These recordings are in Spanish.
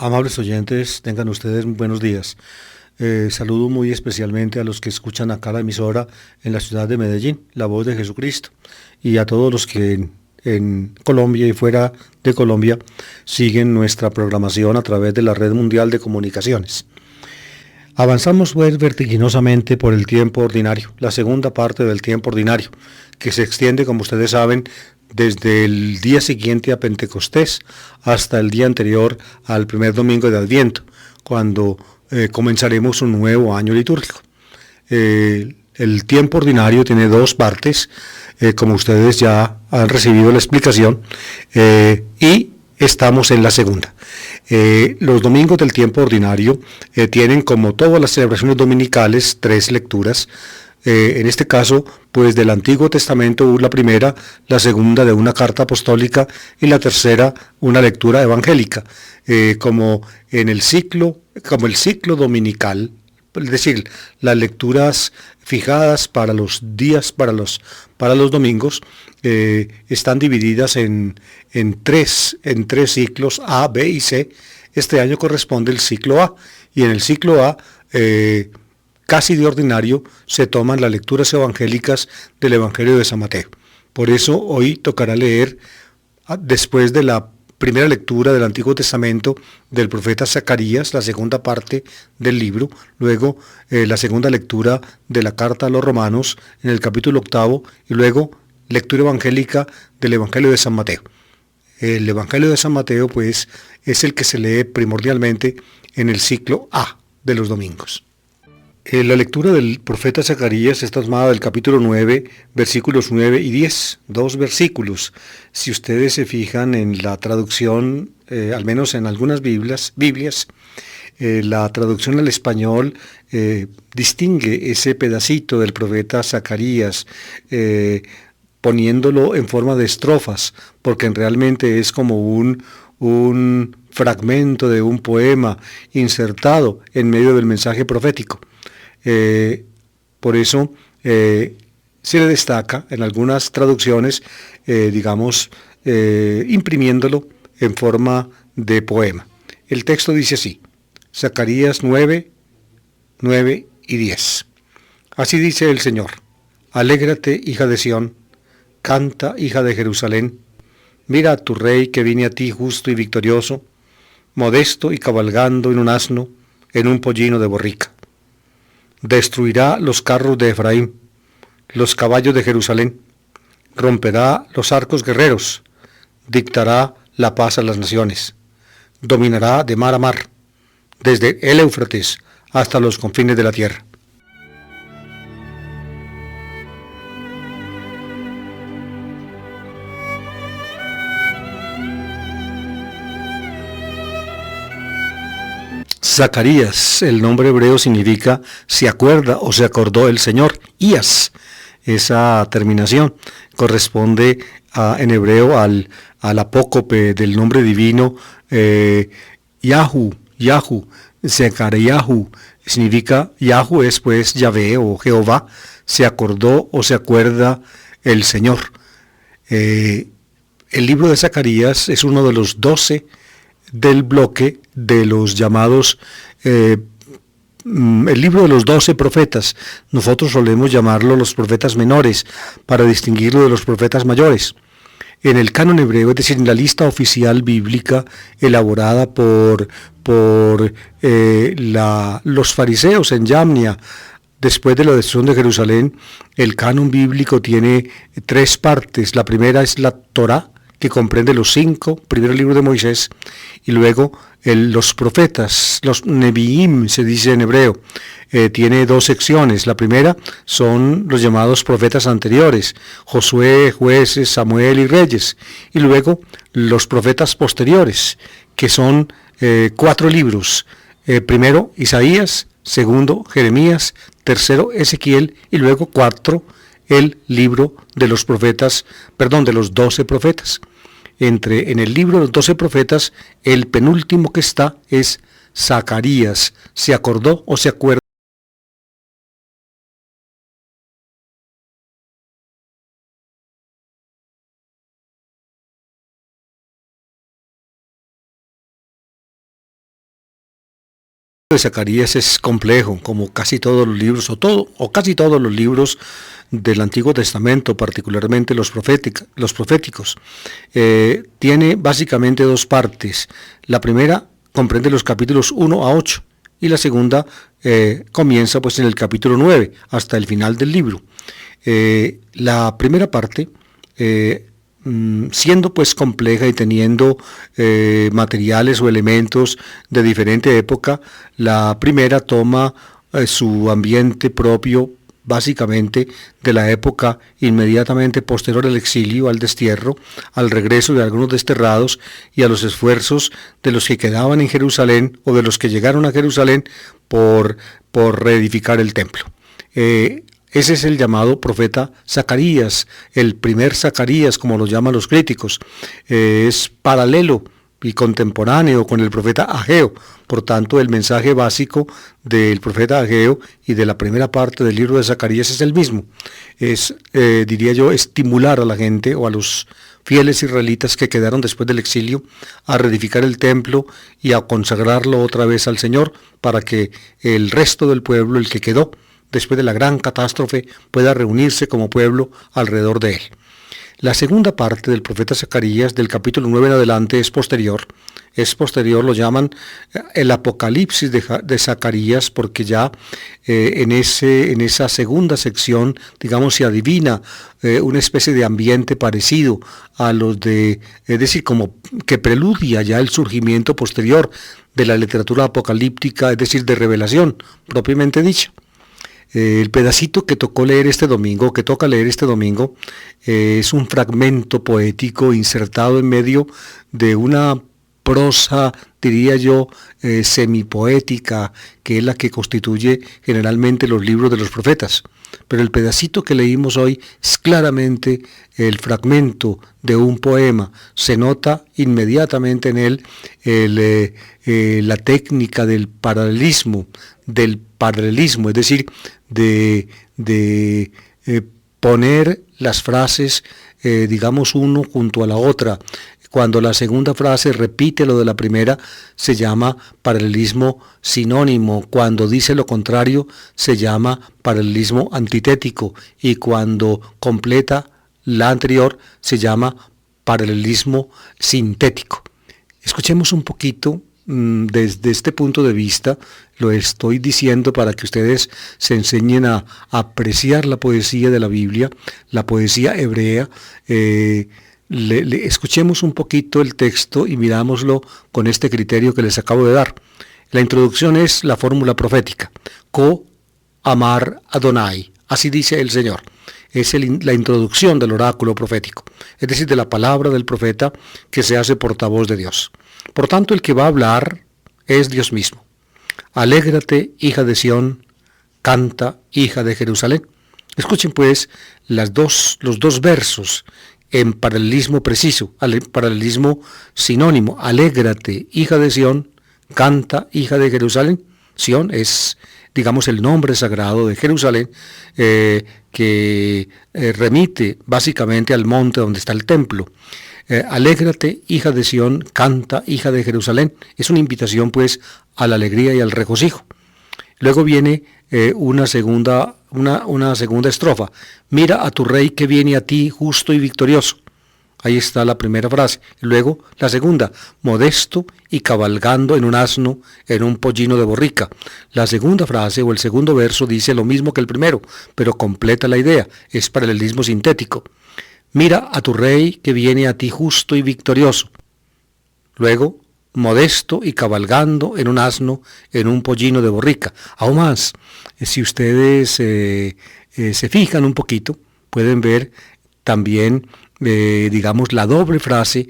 Amables oyentes, tengan ustedes buenos días. Saludo muy especialmente a los que escuchan acá la emisora en la ciudad de Medellín, La Voz de Jesucristo, y a todos los que en Colombia y fuera de Colombia siguen nuestra programación a través de la Red Mundial de Comunicaciones. Avanzamos pues vertiginosamente por el tiempo ordinario, la segunda parte del tiempo ordinario, que se extiende, como ustedes saben, desde el día siguiente a Pentecostés hasta el día anterior al primer domingo de Adviento, cuando comenzaremos un nuevo año litúrgico. El tiempo ordinario tiene dos partes, como ustedes ya han recibido la explicación, y estamos en la segunda. Los domingos del tiempo ordinario tienen, como todas las celebraciones dominicales, tres lecturas. En este caso, pues del Antiguo Testamento la primera, la segunda de una carta apostólica y la tercera una lectura evangélica, como el ciclo dominical, es decir, las lecturas fijadas para los días, para los domingos, están divididas en tres ciclos A, B y C. Este año corresponde el ciclo A, y en el ciclo A, casi de ordinario, se toman las lecturas evangélicas del Evangelio de San Mateo. Por eso hoy tocará leer, después de la primera lectura del Antiguo Testamento del profeta Zacarías, la segunda parte del libro, luego la segunda lectura de la carta a los Romanos en el capítulo 8, y luego lectura evangélica del Evangelio de San Mateo. El Evangelio de San Mateo, pues, es el que se lee primordialmente en el ciclo A de los domingos. La lectura del profeta Zacarías está tomada del capítulo 9, versículos 9 y 10, dos versículos. Si ustedes se fijan en la traducción, al menos en algunas Biblias, la traducción al español distingue ese pedacito del profeta Zacarías, poniéndolo en forma de estrofas, porque realmente es como un fragmento de un poema insertado en medio del mensaje profético. Por eso se le destaca en algunas traducciones, imprimiéndolo en forma de poema. El texto dice así: Zacarías 9, 9 y 10. Así dice el Señor: Alégrate, hija de Sión, canta, hija de Jerusalén, mira a tu rey que viene a ti justo y victorioso, modesto y cabalgando en un asno, en un pollino de borrica. Destruirá los carros de Efraín, los caballos de Jerusalén, romperá los arcos guerreros, dictará la paz a las naciones, dominará de mar a mar, desde el Éufrates hasta los confines de la tierra. Zacarías, el nombre hebreo significa se acuerda o se acordó el Señor. Ías, esa terminación corresponde en hebreo al apócope del nombre divino Yahu, Zekariyahu, significa Yahu es pues Yahvé o Jehová, se acordó o se acuerda el Señor. El libro de Zacarías es uno de los 12 del bloque de los llamados, el libro de los 12 profetas. Nosotros solemos llamarlo los profetas menores, para distinguirlo de los profetas mayores. En el canon hebreo, es decir, en la lista oficial bíblica elaborada por los fariseos en Yamnia, después de la destrucción de Jerusalén, el canon bíblico tiene tres partes. La primera es la Torá, que comprende los 5 primeros libros de Moisés, y luego los profetas, los Neviim se dice en hebreo. Tiene dos secciones. La primera son los llamados profetas anteriores, Josué, Jueces, Samuel y Reyes, y luego los profetas posteriores, que son 4 libros. Primero Isaías, segundo Jeremías, tercero Ezequiel, y luego 4 el libro de los profetas, de los 12 profetas. En el libro de los 12 profetas, el penúltimo que está es Zacarías. ¿Se acordó o se acuerda? de Zacarías es complejo, como casi todos los libros, o casi todos los libros del Antiguo Testamento, particularmente los proféticos. Tiene básicamente dos partes. La primera comprende los capítulos 1 a 8 y la segunda comienza pues en el capítulo 9 hasta el final del libro. La primera parte, siendo pues compleja y teniendo materiales o elementos de diferente época, la primera toma su ambiente propio básicamente de la época inmediatamente posterior al exilio, al destierro, al regreso de algunos desterrados y a los esfuerzos de los que quedaban en Jerusalén o de los que llegaron a Jerusalén por reedificar el templo. Ese es el llamado profeta Zacarías, el primer Zacarías, como lo llaman los críticos. Es paralelo y contemporáneo con el profeta Ageo. Por tanto, el mensaje básico del profeta Ageo y de la primera parte del libro de Zacarías es el mismo. Es, diría yo, estimular a la gente o a los fieles israelitas que quedaron después del exilio a reedificar el templo y a consagrarlo otra vez al Señor para que el resto del pueblo, el que quedó después de la gran catástrofe, pueda reunirse como pueblo alrededor de él. La segunda parte del profeta Zacarías, del capítulo 9 en adelante, es posterior, lo llaman el Apocalipsis de Zacarías, porque ya en esa segunda sección, digamos, se adivina una especie de ambiente parecido a los es decir, como que preludia ya el surgimiento posterior de la literatura apocalíptica, es decir, de revelación, propiamente dicha. El pedacito que toca leer este domingo, es un fragmento poético insertado en medio de una prosa, diría yo, semipoética, que es la que constituye generalmente los libros de los profetas. Pero el pedacito que leímos hoy es claramente el fragmento de un poema. Se nota inmediatamente en él la técnica del paralelismo, es decir, de poner las frases, digamos, uno junto a la otra. Cuando la segunda frase repite lo de la primera, se llama paralelismo sinónimo. Cuando dice lo contrario, se llama paralelismo antitético. Y cuando completa la anterior, se llama paralelismo sintético. Escuchemos un poquito desde este punto de vista. Lo estoy diciendo para que ustedes se enseñen a apreciar la poesía de la Biblia, la poesía hebrea. Escuchemos un poquito el texto y mirámoslo con este criterio que les acabo de dar. La introducción es la fórmula profética. Ko amar Adonai. Así dice el Señor. Es la introducción del oráculo profético, es decir, de la palabra del profeta que se hace portavoz de Dios. Por tanto, el que va a hablar es Dios mismo. Alégrate, hija de Sión, canta, hija de Jerusalén. Escuchen pues los dos versos en paralelismo preciso, paralelismo sinónimo. Alégrate, hija de Sión, canta, hija de Jerusalén. Sión es, digamos, el nombre sagrado de Jerusalén, que remite básicamente al monte donde está el templo. Alégrate, hija de Sión, canta, hija de Jerusalén. Es una invitación, pues, a la alegría y al regocijo. Luego viene una segunda estrofa. Mira a tu rey que viene a ti justo y victorioso. Ahí está la primera frase. Luego la segunda, modesto y cabalgando en un asno, en un pollino de borrica. La segunda frase o el segundo verso dice lo mismo que el primero, pero completa la idea. Es paralelismo sintético. Mira a tu rey que viene a ti justo y victorioso. Luego, modesto y cabalgando en un asno, en un pollino de borrica. Aún más, si ustedes se fijan un poquito, pueden ver también, digamos, la doble frase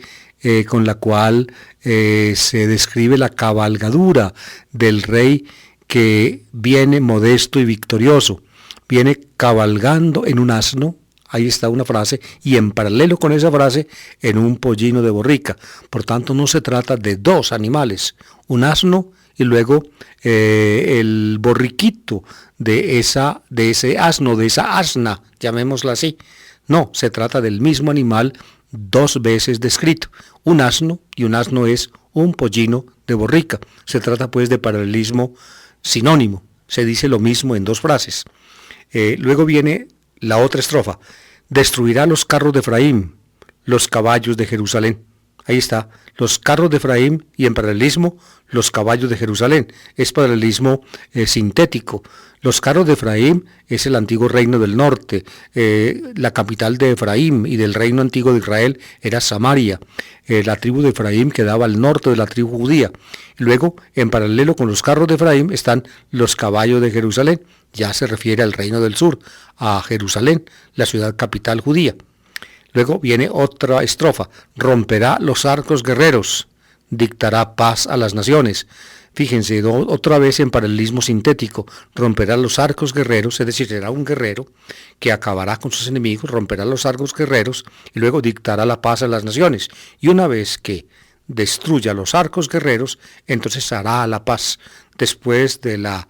con la cual se describe la cabalgadura del rey que viene modesto y victorioso. Viene cabalgando en un asno. Ahí está una frase, y en paralelo con esa frase, en un pollino de borrica. Por tanto, no se trata de dos animales, un asno y luego el borriquito de ese asno, de esa asna, llamémosla así. No, se trata del mismo animal dos veces descrito. Un asno, y un asno es un pollino de borrica. Se trata pues de paralelismo sinónimo, se dice lo mismo en dos frases. Luego viene la otra estrofa: destruirá los carros de Efraín, los caballos de Jerusalén. Ahí está, los carros de Efraín y en paralelismo los caballos de Jerusalén. Es paralelismo sintético. Los carros de Efraín es el antiguo reino del norte. La capital de Efraín y del reino antiguo de Israel era Samaria. La tribu de Efraín quedaba al norte de la tribu judía. Luego, en paralelo con los carros de Efraín, están los caballos de Jerusalén. Ya se refiere al reino del sur, a Jerusalén, la ciudad capital judía. Luego viene otra estrofa: romperá los arcos guerreros, dictará paz a las naciones. Fíjense, otra vez en paralelismo sintético: romperá los arcos guerreros, es decir, será un guerrero que acabará con sus enemigos, romperá los arcos guerreros y luego dictará la paz a las naciones. Y una vez que destruya los arcos guerreros, entonces hará la paz. Después de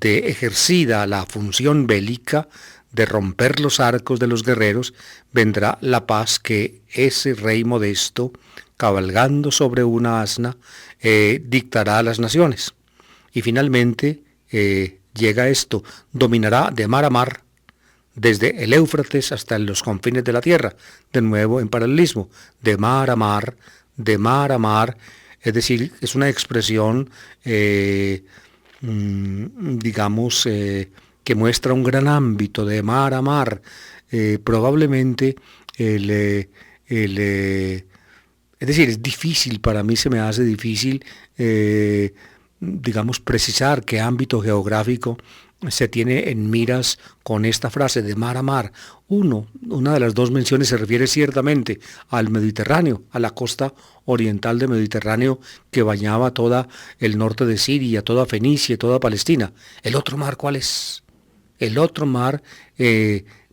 ejercida la función bélica de romper los arcos de los guerreros, vendrá la paz que ese rey modesto, cabalgando sobre una asna, dictará a las naciones. Y finalmente llega esto: dominará de mar a mar, desde el Éufrates hasta los confines de la tierra. De nuevo en paralelismo, de mar a mar, de mar a mar. Es decir, es una expresión, digamos, que muestra un gran ámbito de mar a mar. Probablemente es decir, es difícil, para mí se me hace difícil, digamos, precisar qué ámbito geográfico se tiene en miras con esta frase de mar a mar. Una de las dos menciones se refiere ciertamente al Mediterráneo, a la costa oriental del Mediterráneo que bañaba toda el norte de Siria, toda Fenicia, toda Palestina. ¿El otro mar cuál es? El otro mar,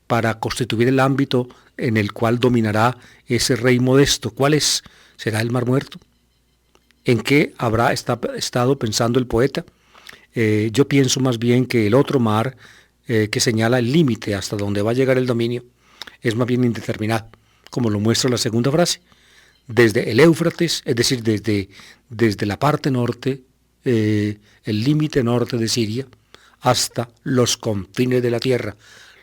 para constituir el ámbito en el cual dominará ese rey modesto, ¿cuál es? ¿Será el Mar Muerto? ¿En qué habrá estado pensando el poeta? Yo pienso más bien que el otro mar, que señala el límite hasta donde va a llegar el dominio, es más bien indeterminado, como lo muestra la segunda frase. Desde el Éufrates, es decir, desde la parte norte, el límite norte de Siria, hasta los confines de la tierra.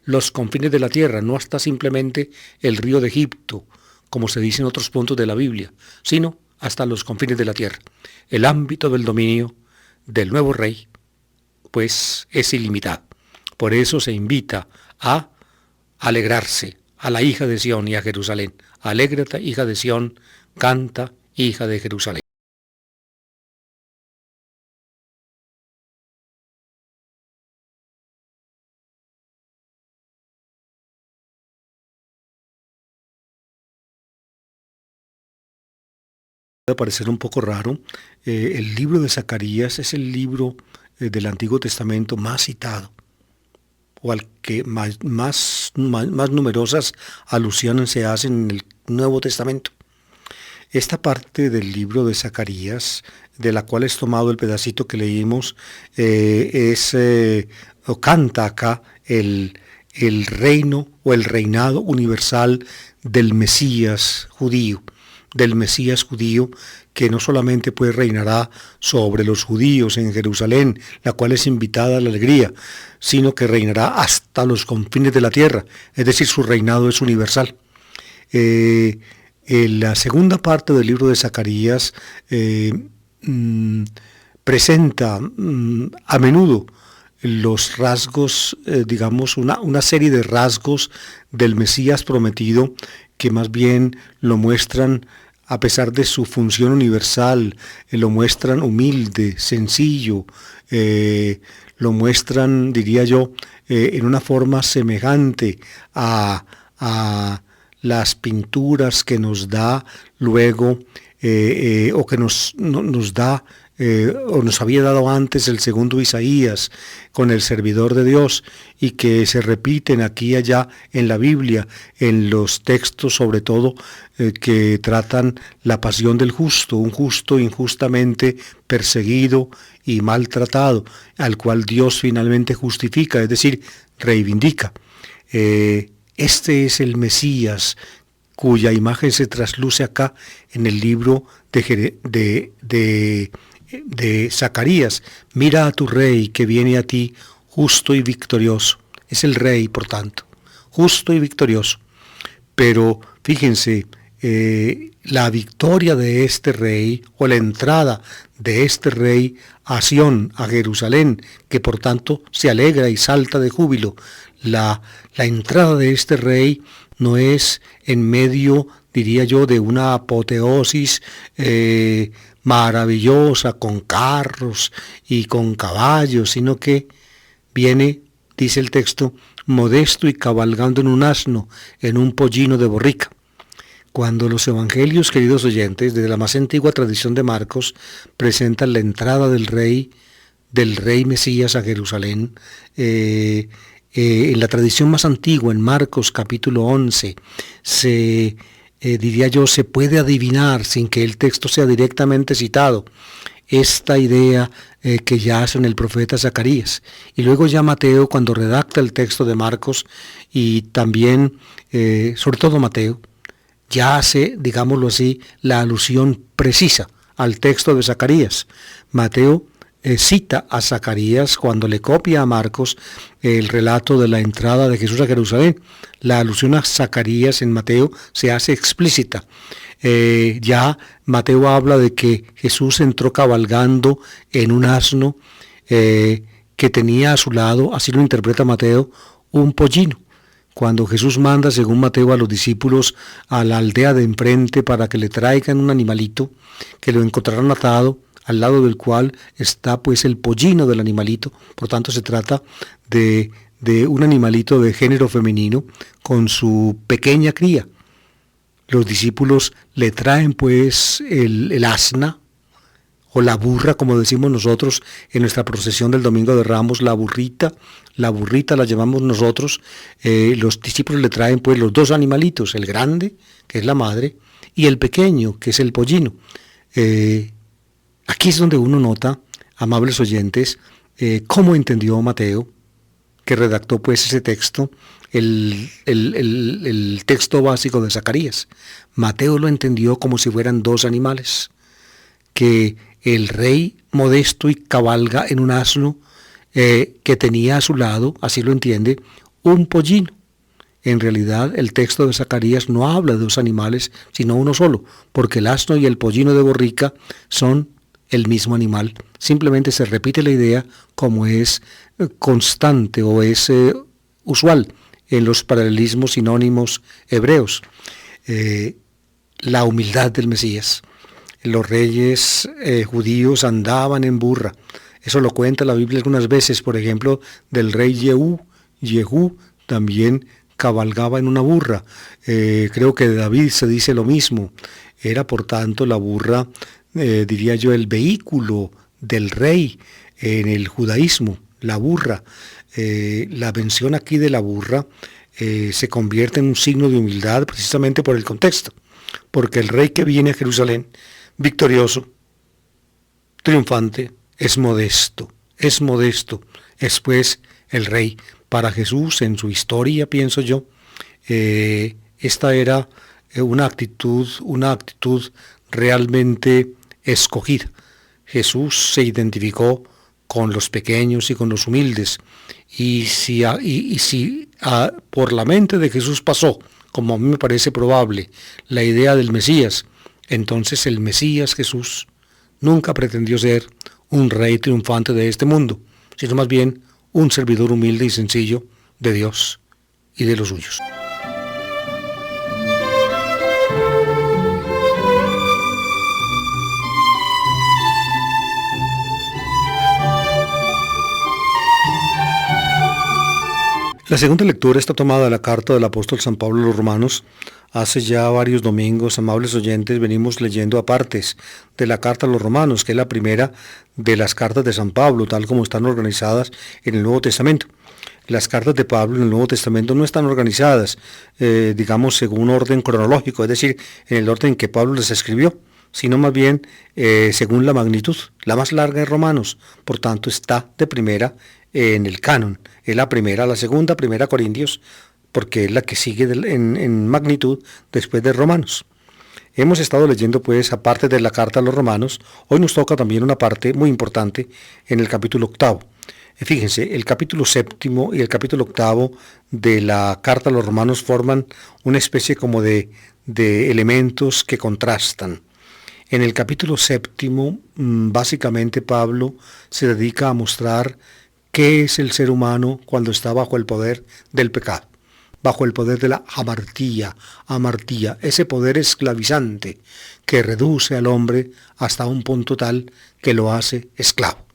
Los confines de la tierra, no hasta simplemente el río de Egipto, como se dice en otros puntos de la Biblia, sino hasta los confines de la tierra. El ámbito del dominio del nuevo rey, pues, es ilimitado. Por eso se invita a alegrarse a la hija de Sión y a Jerusalén. Alégrate, hija de Sión, canta, hija de Jerusalén. Puede parecer un poco raro, el libro de Zacarías es el libro del Antiguo Testamento más citado, o al que más numerosas alusiones se hacen en el Nuevo Testamento. Esta parte del libro de Zacarías, de la cual es tomado el pedacito que leímos, o canta acá el reino o el reinado universal del Mesías judío, que no solamente pues reinará sobre los judíos en Jerusalén, la cual es invitada a la alegría, sino que reinará hasta los confines de la tierra, es decir, su reinado es universal. En la segunda parte del libro de Zacarías presenta a menudo los rasgos, digamos, una serie de rasgos del Mesías prometido que más bien lo muestran, a pesar de su función universal, lo muestran humilde, sencillo, lo muestran, diría yo, en una forma semejante a las pinturas que nos da luego, o que nos da, o nos había dado antes el segundo Isaías con el servidor de Dios, y que se repiten aquí y allá en la Biblia, en los textos sobre todo que tratan la pasión del justo, un justo injustamente perseguido y maltratado, al cual Dios finalmente justifica, es decir, reivindica. Este es el Mesías cuya imagen se trasluce acá en el libro de Zacarías. Mira a tu rey que viene a ti justo y victorioso. Es el rey, por tanto, justo y victorioso. Pero fíjense, la victoria de este rey, o la entrada de este rey a Sión, a Jerusalén, que por tanto se alegra y salta de júbilo, la entrada de este rey no es en medio, diría yo, de una apoteosis maravillosa, con carros y con caballos, sino que viene, dice el texto, modesto y cabalgando en un asno, en un pollino de borrica. Cuando los evangelios, queridos oyentes, desde la más antigua tradición de Marcos, presentan la entrada del rey Mesías a Jerusalén, en la tradición más antigua, en Marcos capítulo 11, diría yo, se puede adivinar, sin que el texto sea directamente citado, esta idea que ya hace en el profeta Zacarías. Y luego ya Mateo, cuando redacta el texto de Marcos, y también, sobre todo Mateo, ya hace, digámoslo así, la alusión precisa al texto de Zacarías. Mateo cita a Zacarías cuando le copia a Marcos el relato de la entrada de Jesús a Jerusalén. La alusión a Zacarías en Mateo se hace explícita. Ya Mateo habla de que Jesús entró cabalgando en un asno que tenía a su lado, así lo interpreta Mateo, un pollino. Cuando Jesús manda, según Mateo, a los discípulos a la aldea de enfrente para que le traigan un animalito, que lo encontrarán atado, al lado del cual está pues el pollino del animalito. Por tanto, se trata de un animalito de género femenino con su pequeña cría. Los discípulos le traen pues el asna, o la burra, como decimos nosotros en nuestra procesión del Domingo de Ramos, la burrita la llamamos nosotros. Los discípulos le traen pues los dos animalitos, el grande, que es la madre, y el pequeño, que es el pollino. Aquí es donde uno nota, amables oyentes, cómo entendió Mateo, que redactó pues ese texto, el texto básico de Zacarías. Mateo lo entendió como si fueran dos animales, que el rey modesto y cabalga en un asno que tenía a su lado, así lo entiende, un pollino. En realidad el texto de Zacarías no habla de dos animales, sino uno solo, porque el asno y el pollino de borrica son el mismo animal. Simplemente se repite la idea como es constante o es usual en los paralelismos sinónimos hebreos. La humildad del Mesías. Los reyes judíos andaban en burra. Eso lo cuenta la Biblia algunas veces, por ejemplo, del rey Jehú también cabalgaba en una burra. Creo que de David se dice lo mismo. Era, por tanto, la burra, diría yo, el vehículo del rey en el judaísmo, la burra. La mención aquí de la burra se convierte en un signo de humildad precisamente por el contexto, porque el rey que viene a Jerusalén, victorioso, triunfante, es modesto, es pues el rey. Para Jesús, en su historia, pienso yo, esta era una actitud realmente escogida. Jesús se identificó con los pequeños y con los humildes, y si por la mente de Jesús pasó, como a mí me parece probable, la idea del Mesías, entonces el Mesías Jesús nunca pretendió ser un rey triunfante de este mundo, sino más bien un servidor humilde y sencillo de Dios y de los suyos. La segunda lectura está tomada de la carta del apóstol San Pablo a los Romanos. Hace ya varios domingos, amables oyentes, venimos leyendo apartes de la carta a los Romanos, que es la primera de las cartas de San Pablo, tal como están organizadas en el Nuevo Testamento. Las cartas de Pablo en el Nuevo Testamento no están organizadas, digamos, según orden cronológico, es decir, en el orden en que Pablo les escribió, sino más bien según la magnitud. La más larga es Romanos, por tanto está de primera en el canon. Es la primera, la segunda, primera Corintios, porque es la que sigue en magnitud después de Romanos. Hemos estado leyendo pues aparte de la carta a los romanos, hoy nos toca también una parte muy importante en el capítulo 8. Fíjense, el capítulo 7 y el capítulo 8 de la carta a los romanos forman una especie como de elementos que contrastan. En el capítulo 7, básicamente Pablo se dedica a mostrar qué es el ser humano cuando está bajo el poder del pecado, bajo el poder de la amartía, ese poder esclavizante que reduce al hombre hasta un punto tal que lo hace esclavo.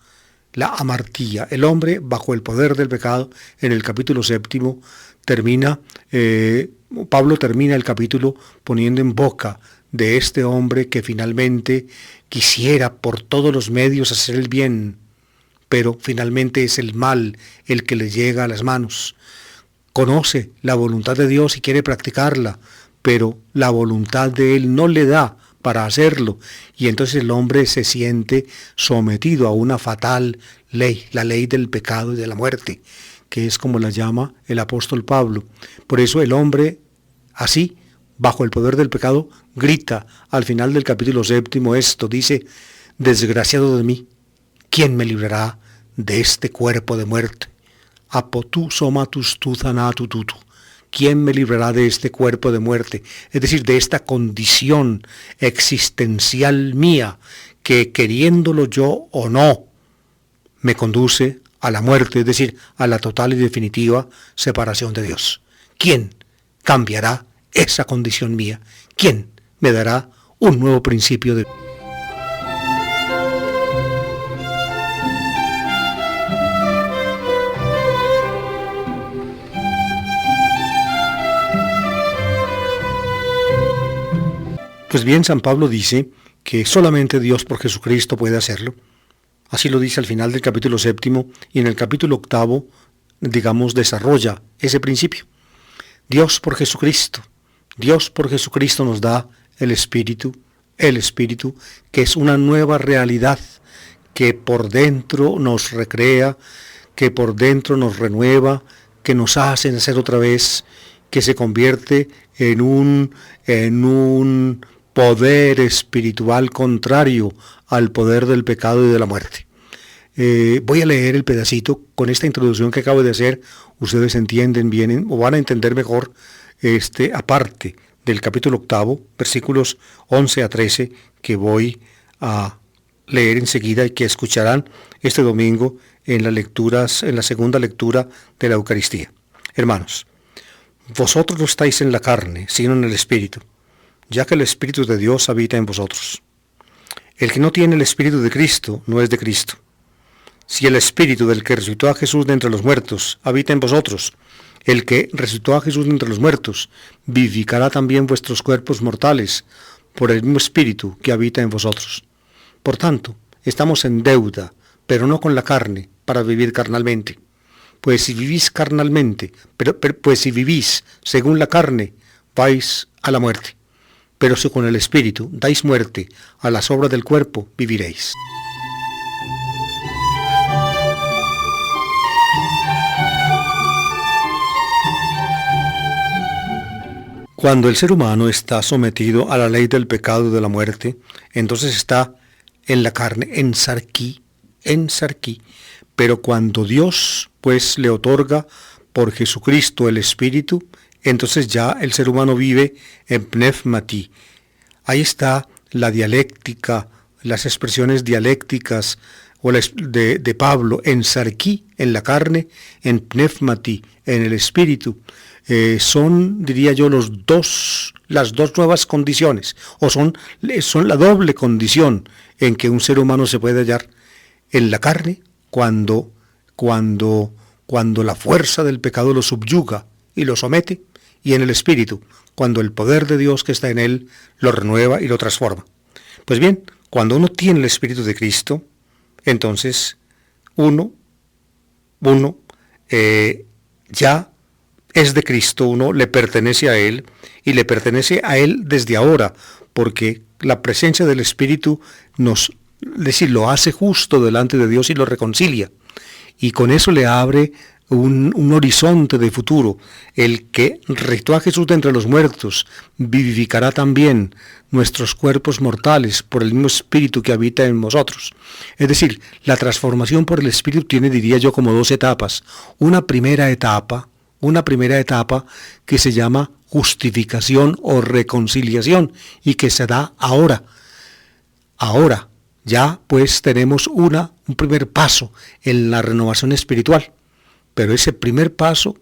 La amartía, el hombre bajo el poder del pecado, en el capítulo 7 Pablo termina el capítulo poniendo en boca de este hombre que finalmente quisiera por todos los medios hacer el bien, pero finalmente es el mal el que le llega a las manos. Conoce la voluntad de Dios y quiere practicarla, pero la voluntad de Él no le da para hacerlo, y entonces el hombre se siente sometido a una fatal ley, la ley del pecado y de la muerte, que es como la llama el apóstol Pablo. Por eso el hombre, así, bajo el poder del pecado, grita al final del capítulo 7 esto, dice: desgraciado de mí, ¿quién me librará de este cuerpo de muerte? Apotu somatus tu zanatu tutu. ¿Quién me librará de este cuerpo de muerte? Es decir, de esta condición existencial mía que, queriéndolo yo o no, me conduce a la muerte, es decir, a la total y definitiva separación de Dios. ¿Quién cambiará esa condición mía? ¿Quién me dará un nuevo principio de... Pues bien, San Pablo dice que solamente Dios por Jesucristo puede hacerlo. Así lo dice al final del capítulo 7 y en el capítulo 8, digamos, desarrolla ese principio. Dios por Jesucristo nos da el Espíritu que es una nueva realidad que por dentro nos recrea, que por dentro nos renueva, que nos hace nacer otra vez, que se convierte en un poder espiritual contrario al poder del pecado y de la muerte. Voy a leer el pedacito con esta introducción que acabo de hacer. Ustedes entienden bien o van a entender mejor aparte del capítulo 8, versículos 11 a 13, que voy a leer enseguida y que escucharán este domingo en la segunda lectura de la Eucaristía. Hermanos, vosotros no estáis en la carne, sino en el Espíritu, ya que el Espíritu de Dios habita en vosotros. El que no tiene el Espíritu de Cristo no es de Cristo. Si el Espíritu del que resucitó a Jesús de entre los muertos habita en vosotros, el que resucitó a Jesús de entre los muertos vivificará también vuestros cuerpos mortales por el mismo Espíritu que habita en vosotros. Por tanto, estamos en deuda, pero no con la carne, para vivir carnalmente. Pues si vivís carnalmente, pues si vivís según la carne, vais a la muerte. Pero si con el Espíritu dais muerte a las obras del cuerpo, viviréis. Cuando el ser humano está sometido a la ley del pecado y de la muerte, entonces está en la carne, en sarquí. Pero cuando Dios, pues, le otorga por Jesucristo el Espíritu, entonces ya el ser humano vive en pneumati. Ahí está la dialéctica, las expresiones dialécticas de Pablo, en sarquí, en la carne, en pneumati, en el Espíritu. Son, diría yo, las dos nuevas condiciones, o son la doble condición en que un ser humano se puede hallar: en la carne, cuando la fuerza del pecado lo subyuga y lo somete, y en el Espíritu, cuando el poder de Dios que está en él lo renueva y lo transforma. Pues bien, cuando uno tiene el Espíritu de Cristo, entonces uno ya es de Cristo, uno le pertenece a Él, y le pertenece a Él desde ahora, porque la presencia del Espíritu lo hace justo delante de Dios y lo reconcilia, y con eso le abre un horizonte de futuro. El que resucitó a Jesús de entre los muertos vivificará también nuestros cuerpos mortales por el mismo Espíritu que habita en nosotros. Es decir, la transformación por el Espíritu tiene, diría yo, como dos etapas. Una primera etapa que se llama justificación o reconciliación y que se da ahora. Ahora ya pues tenemos un primer paso en la renovación espiritual. Pero ese primer paso,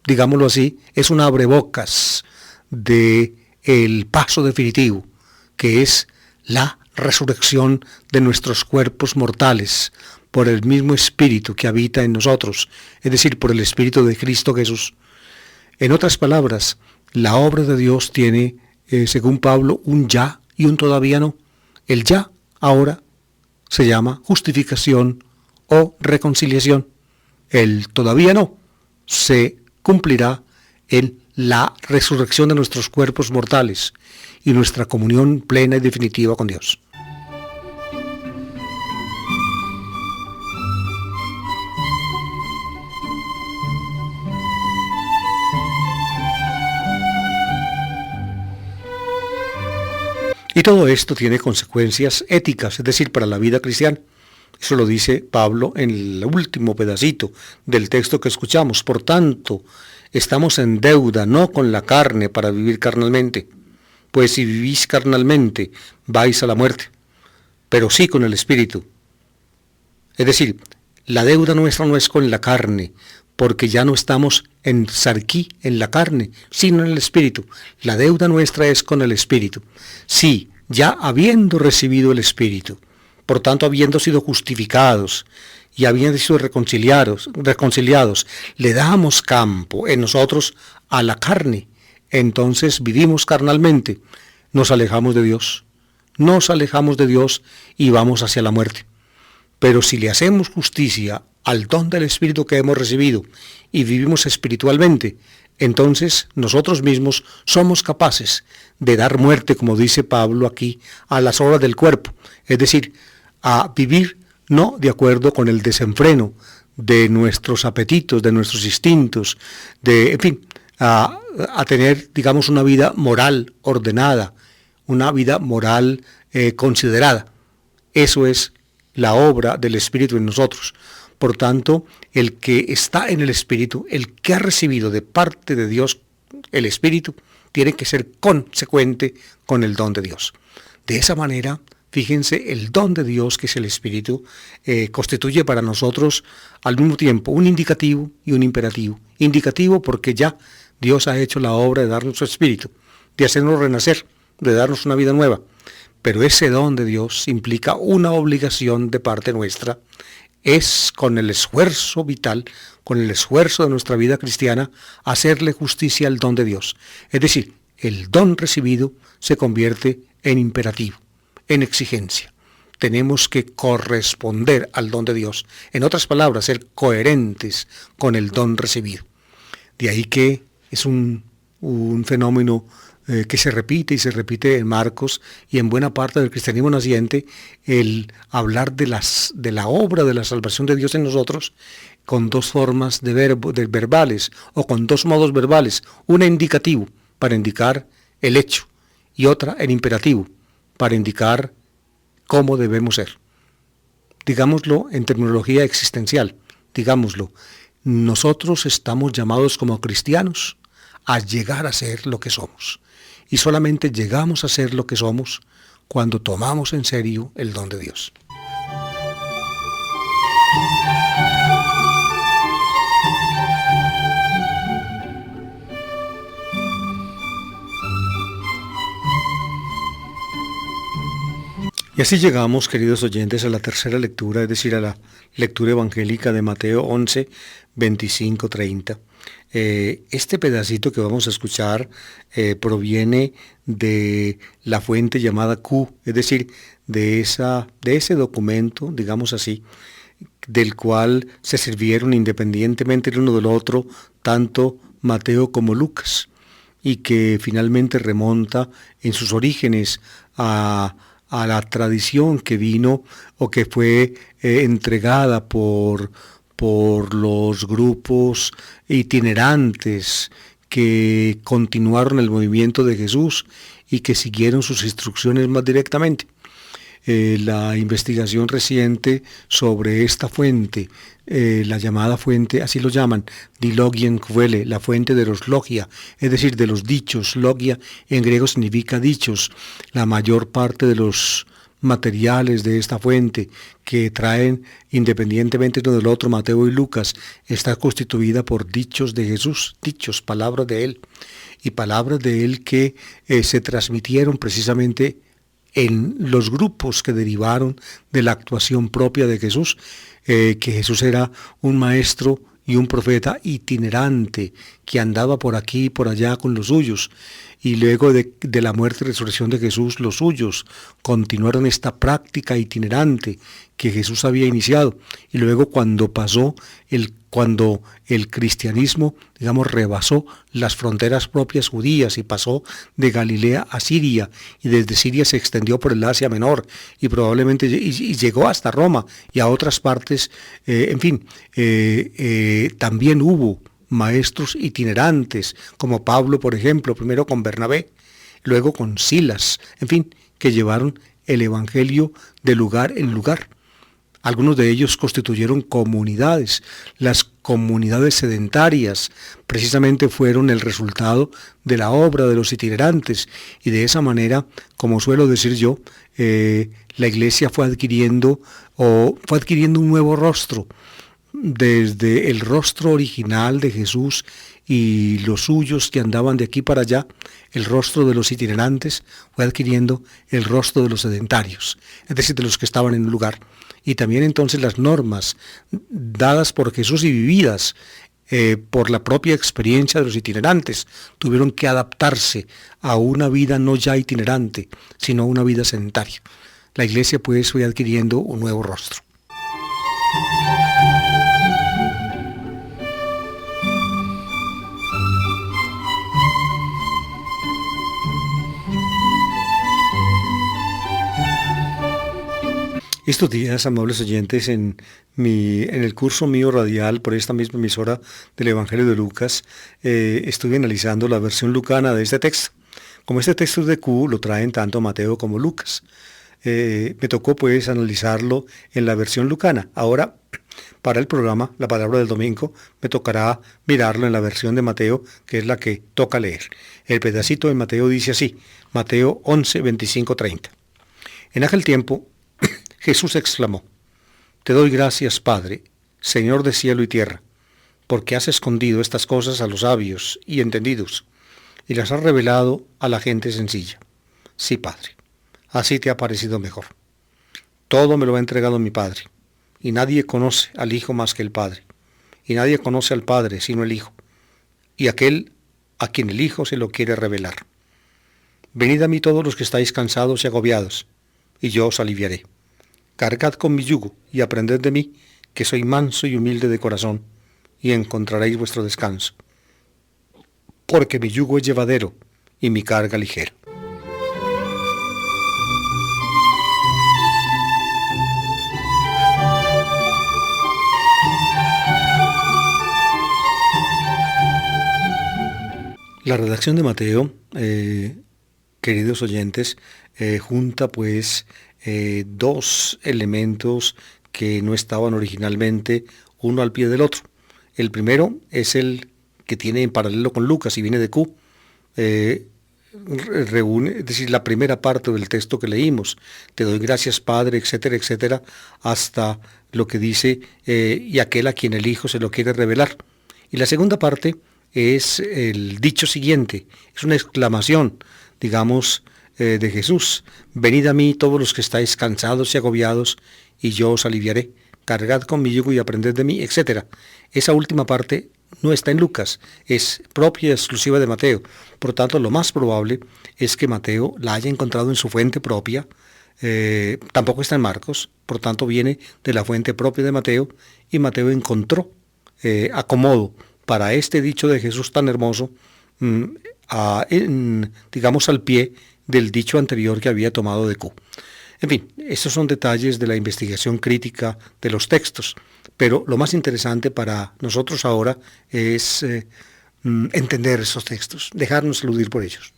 digámoslo así, es un abrebocas de el paso definitivo, que es la resurrección de nuestros cuerpos mortales por el mismo Espíritu que habita en nosotros, es decir, por el Espíritu de Cristo Jesús. En otras palabras, la obra de Dios tiene, según Pablo, un ya y un todavía no. El ya ahora se llama justificación o reconciliación. El todavía no se cumplirá en la resurrección de nuestros cuerpos mortales y nuestra comunión plena y definitiva con Dios. Y todo esto tiene consecuencias éticas, es decir, para la vida cristiana. Eso lo dice Pablo en el último pedacito del texto que escuchamos. Por tanto, estamos en deuda, no con la carne para vivir carnalmente. Pues si vivís carnalmente, vais a la muerte, pero sí con el Espíritu. Es decir, la deuda nuestra no es con la carne, porque ya no estamos en sarquí, en la carne, sino en el Espíritu. La deuda nuestra es con el Espíritu. Sí, ya habiendo recibido el Espíritu, por tanto, habiendo sido justificados y habiendo sido reconciliados, le damos campo en nosotros a la carne. Entonces vivimos carnalmente, nos alejamos de Dios y vamos hacia la muerte. Pero si le hacemos justicia al don del Espíritu que hemos recibido y vivimos espiritualmente, entonces nosotros mismos somos capaces de dar muerte, como dice Pablo aquí, a las obras del cuerpo, es decir, a vivir no de acuerdo con el desenfreno de nuestros apetitos, de nuestros instintos, a tener, digamos, una vida moral ordenada, una vida moral considerada. Eso es la obra del Espíritu en nosotros. Por tanto, el que está en el Espíritu, el que ha recibido de parte de Dios el Espíritu, tiene que ser consecuente con el don de Dios. De esa manera, fíjense, el don de Dios, que es el Espíritu, constituye para nosotros al mismo tiempo un indicativo y un imperativo. Indicativo porque ya Dios ha hecho la obra de darnos su Espíritu, de hacernos renacer, de darnos una vida nueva. Pero ese don de Dios implica una obligación de parte nuestra. Es con el esfuerzo vital, con el esfuerzo de nuestra vida cristiana, hacerle justicia al don de Dios. Es decir, el don recibido se convierte en imperativo, en exigencia. Tenemos que corresponder al don de Dios. En otras palabras, ser coherentes con el don recibido. De ahí que es un fenómeno que se repite y se repite en Marcos y en buena parte del cristianismo naciente, el hablar de la obra de la salvación de Dios en nosotros con dos formas de verbales o con dos modos verbales, una en indicativo para indicar el hecho y otra en imperativo para indicar cómo debemos ser. Digámoslo en terminología existencial, digámoslo, nosotros estamos llamados como cristianos a llegar a ser lo que somos. Y solamente llegamos a ser lo que somos cuando tomamos en serio el don de Dios. Y así llegamos, queridos oyentes, a la tercera lectura, es decir, a la lectura evangélica de Mateo 11, 25, 30. Este pedacito que vamos a escuchar proviene de la fuente llamada Q, es decir, de ese documento, digamos así, del cual se sirvieron independientemente el uno del otro, tanto Mateo como Lucas, y que finalmente remonta en sus orígenes a la tradición que vino o que fue entregada por por los grupos itinerantes que continuaron el movimiento de Jesús y que siguieron sus instrucciones más directamente. La investigación reciente sobre esta fuente, la llamada fuente, así lo llaman, die Logienquelle, la fuente de los logia, es decir, de los dichos. Logia en griego significa dichos. La mayor parte de los materiales de esta fuente que traen independientemente uno del otro, Mateo y Lucas, está constituida por dichos de Jesús, dichos, palabras de él, y palabras de él que se transmitieron precisamente en los grupos que derivaron de la actuación propia de Jesús, que Jesús era un maestro y un profeta itinerante que andaba por aquí y por allá con los suyos, y luego de la muerte y resurrección de Jesús, los suyos continuaron esta práctica itinerante que Jesús había iniciado, y luego cuando el cristianismo, digamos, rebasó las fronteras propias judías y pasó de Galilea a Siria, y desde Siria se extendió por el Asia Menor, y probablemente y llegó hasta Roma y a otras partes, también hubo maestros itinerantes, como Pablo, por ejemplo, primero con Bernabé, luego con Silas, que llevaron el evangelio de lugar en lugar. Algunos de ellos constituyeron comunidades. Las comunidades sedentarias precisamente fueron el resultado de la obra de los itinerantes, y de esa manera, como suelo decir yo, la iglesia fue adquiriendo un nuevo rostro. Desde el rostro original de Jesús y los suyos que andaban de aquí para allá, el rostro de los itinerantes fue adquiriendo el rostro de los sedentarios, es decir, de los que estaban en un lugar. Y también entonces las normas dadas por Jesús y vividas por la propia experiencia de los itinerantes tuvieron que adaptarse a una vida no ya itinerante, sino a una vida sedentaria. La iglesia pues fue adquiriendo un nuevo rostro. Estos días, amables oyentes, en el curso mío radial por esta misma emisora del Evangelio de Lucas, estuve analizando la versión lucana de este texto. Como este texto es de Q, lo traen tanto Mateo como Lucas. Me tocó pues analizarlo en la versión lucana. Ahora, para el programa, la palabra del domingo, me tocará mirarlo en la versión de Mateo, que es la que toca leer. El pedacito de Mateo dice así, Mateo 11, 25, 30. En aquel tiempo, Jesús exclamó, «Te doy gracias, Padre, Señor de cielo y tierra, porque has escondido estas cosas a los sabios y entendidos, y las has revelado a la gente sencilla. Sí, Padre, así te ha parecido mejor. Todo me lo ha entregado mi Padre, y nadie conoce al Hijo más que el Padre, y nadie conoce al Padre sino el Hijo, y aquel a quien el Hijo se lo quiere revelar. Venid a mí todos los que estáis cansados y agobiados, y yo os aliviaré. Cargad con mi yugo y aprended de mí, que soy manso y humilde de corazón, y encontraréis vuestro descanso. Porque mi yugo es llevadero y mi carga ligera». La redacción de Mateo, queridos oyentes, junta pues dos elementos que no estaban originalmente uno al pie del otro. El primero es el que tiene en paralelo con Lucas y viene de Q. Reúne, es decir, la primera parte del texto que leímos, te doy gracias Padre, etcétera, etcétera, hasta lo que dice, y aquel a quien el Hijo se lo quiere revelar. Y la segunda parte es el dicho siguiente, es una exclamación, digamos, de Jesús, venid a mí todos los que estáis cansados y agobiados, y yo os aliviaré, cargad con mi yugo y aprended de mí, etc. Esa última parte no está en Lucas, es propia y exclusiva de Mateo. Por tanto, lo más probable es que Mateo la haya encontrado en su fuente propia, tampoco está en Marcos, por tanto viene de la fuente propia de Mateo, y Mateo encontró acomodo para este dicho de Jesús tan hermoso, digamos al pie del dicho anterior que había tomado de Q. En fin, estos son detalles de la investigación crítica de los textos, pero lo más interesante para nosotros ahora es entender esos textos, dejarnos aludir por ellos.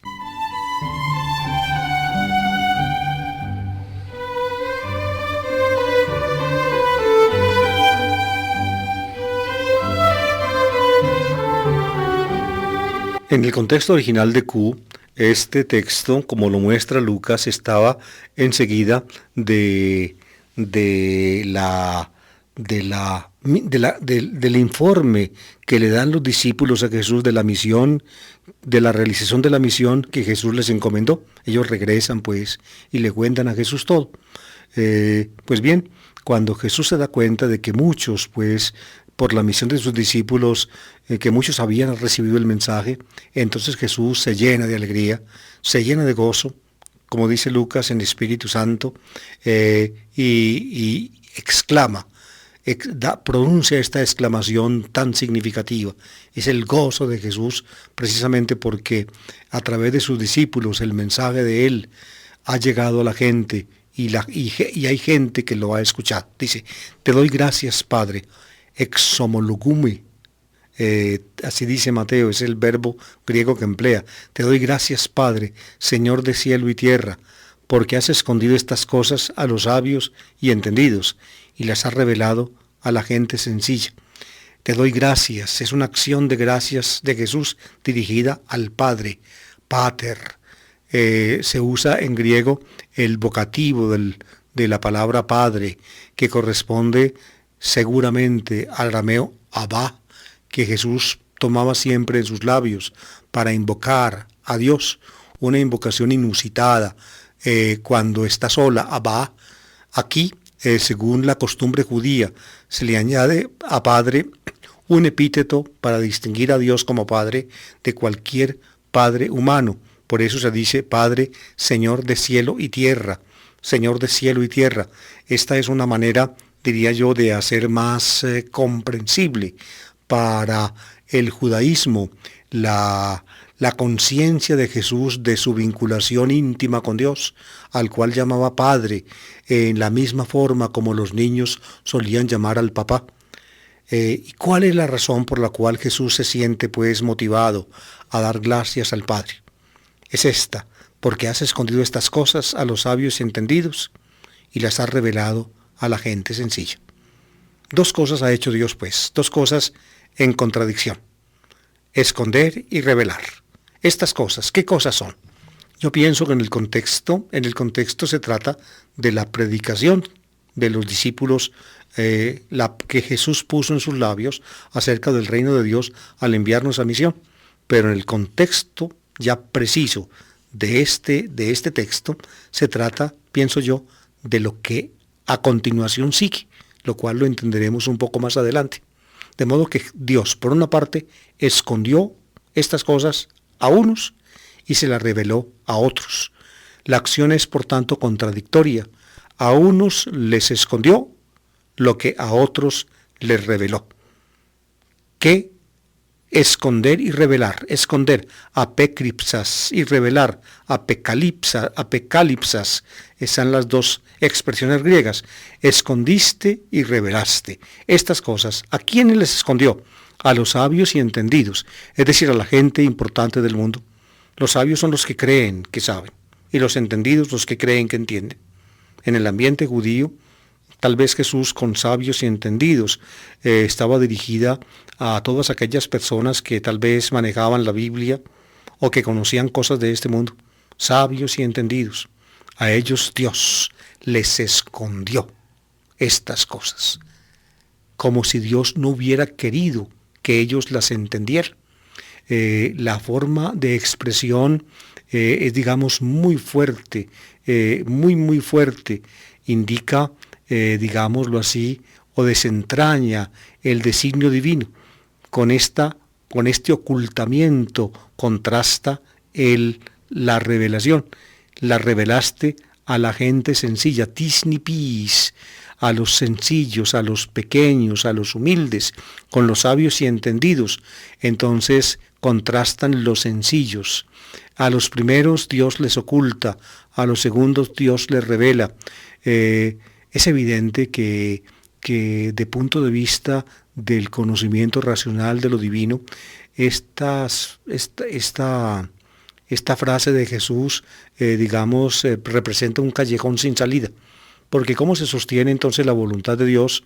En el contexto original de Q, este texto, como lo muestra Lucas, estaba enseguida del informe que le dan los discípulos a Jesús de la misión, de la realización de la misión que Jesús les encomendó. Ellos regresan pues y le cuentan a Jesús todo. Pues bien, cuando Jesús se da cuenta de que muchos pues por la misión de sus discípulos, que muchos habían recibido el mensaje, entonces Jesús se llena de alegría, se llena de gozo, como dice Lucas, en el Espíritu Santo, y exclama, pronuncia esta exclamación tan significativa. Es el gozo de Jesús, precisamente porque a través de sus discípulos el mensaje de Él ha llegado a la gente, y hay gente que lo ha escuchado. Dice, te doy gracias, Padre, exomologume, así dice Mateo, es el verbo griego que emplea. Te doy gracias, Padre, Señor de cielo y tierra, porque has escondido estas cosas a los sabios y entendidos, y las has revelado a la gente sencilla. Te doy gracias, es una acción de gracias de Jesús dirigida al Padre, Pater. Se usa en griego el vocativo de la palabra Padre, que corresponde seguramente al arameo Abba, que Jesús tomaba siempre en sus labios para invocar a Dios, una invocación inusitada cuando está sola, Abba. Aquí, según la costumbre judía, se le añade a Padre un epíteto para distinguir a Dios como Padre de cualquier Padre humano. Por eso se dice Padre, Señor de cielo y tierra, Señor de cielo y tierra. Esta es una manera, diría yo, de hacer más comprensible para el judaísmo la conciencia de Jesús de su vinculación íntima con Dios, al cual llamaba Padre, en la misma forma como los niños solían llamar al papá. ¿Y cuál es la razón por la cual Jesús se siente pues motivado a dar gracias al Padre? Es esta, porque has escondido estas cosas a los sabios y entendidos y las has revelado a la gente sencilla. Dos cosas ha hecho Dios pues, dos cosas en contradicción: esconder y revelar. Estas cosas, ¿qué cosas son? Yo pienso que en el contexto se trata de la predicación de los discípulos, la que Jesús puso en sus labios acerca del reino de Dios al enviarnos a misión. Pero en el contexto ya preciso de este texto se trata, pienso yo, de lo que a continuación sigue, lo cual lo entenderemos un poco más adelante. De modo que Dios, por una parte, escondió estas cosas a unos y se las reveló a otros. La acción es, por tanto, contradictoria. A unos les escondió lo que a otros les reveló. ¿Qué? Esconder y revelar. Esconder, apekripsas, y revelar, apecalipsas. Están las dos expresiones griegas. Escondiste y revelaste. Estas cosas, ¿a quiénes les escondió? A los sabios y entendidos, es decir, a la gente importante del mundo. Los sabios son los que creen que saben, y los entendidos los que creen que entienden. En el ambiente judío, tal vez Jesús, con sabios y entendidos, estaba dirigida a todas aquellas personas que tal vez manejaban la Biblia o que conocían cosas de este mundo. Sabios y entendidos. A ellos Dios les escondió estas cosas, como si Dios no hubiera querido que ellos las entendieran. La forma de expresión es, digamos, muy fuerte, muy fuerte. Indica, digámoslo así, o desentraña el designio divino. Con este ocultamiento contrasta la revelación. La revelaste a la gente sencilla, tisni pis, a los sencillos, a los pequeños, a los humildes, con los sabios y entendidos. Entonces contrastan los sencillos. A los primeros Dios les oculta, a los segundos Dios les revela. Es evidente que de punto de vista del conocimiento racional de lo divino, esta frase de Jesús, representa un callejón sin salida. Porque ¿cómo se sostiene entonces la voluntad de Dios